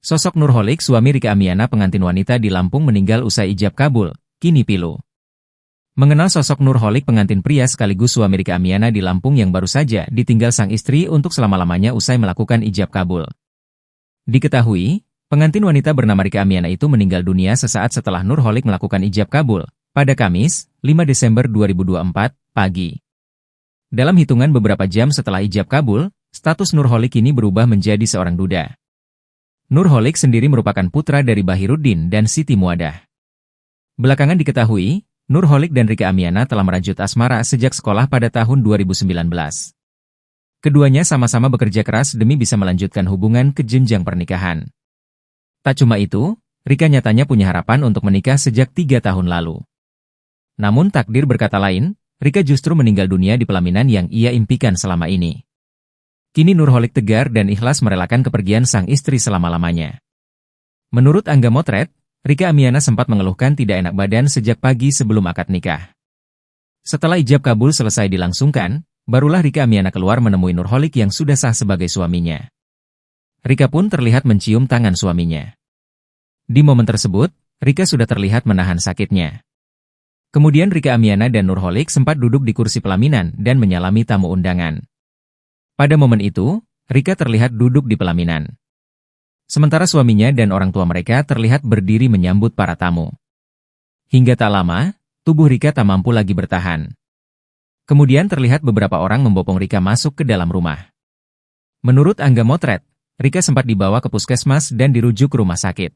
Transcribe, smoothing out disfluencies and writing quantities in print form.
Sosok Nurholik, suami Rika Amiana, pengantin wanita di Lampung, meninggal usai ijab kabul, kini pilu. Mengenal sosok Nurholik, pengantin pria sekaligus suami Rika Amiana di Lampung yang baru saja ditinggal sang istri untuk selama-lamanya usai melakukan ijab kabul. Diketahui, pengantin wanita bernama Rika Amiana itu meninggal dunia sesaat setelah Nurholik melakukan ijab kabul, pada Kamis, 5 Desember 2024, pagi. Dalam hitungan beberapa jam setelah ijab kabul, status Nurholik kini berubah menjadi seorang duda. Nurholik sendiri merupakan putra dari Bahiruddin dan Siti Muadah. Belakangan diketahui, Nurholik dan Rika Amiana telah merajut asmara sejak sekolah pada tahun 2019. Keduanya sama-sama bekerja keras demi bisa melanjutkan hubungan ke jenjang pernikahan. Tak cuma itu, Rika nyatanya punya harapan untuk menikah sejak 3 tahun lalu. Namun takdir berkata lain, Rika justru meninggal dunia di pelaminan yang ia impikan selama ini. Kini Nurholik tegar dan ikhlas merelakan kepergian sang istri selama-lamanya. Menurut Angga Motret, Rika Amiana sempat mengeluhkan tidak enak badan sejak pagi sebelum akad nikah. Setelah ijab kabul selesai dilangsungkan, barulah Rika Amiana keluar menemui Nurholik yang sudah sah sebagai suaminya. Rika pun terlihat mencium tangan suaminya. Di momen tersebut, Rika sudah terlihat menahan sakitnya. Kemudian Rika Amiana dan Nurholik sempat duduk di kursi pelaminan dan menyalami tamu undangan. Pada momen itu, Rika terlihat duduk di pelaminan. Sementara suaminya dan orang tua mereka terlihat berdiri menyambut para tamu. Hingga tak lama, tubuh Rika tak mampu lagi bertahan. Kemudian terlihat beberapa orang membopong Rika masuk ke dalam rumah. Menurut Angga Motret, Rika sempat dibawa ke puskesmas dan dirujuk ke rumah sakit.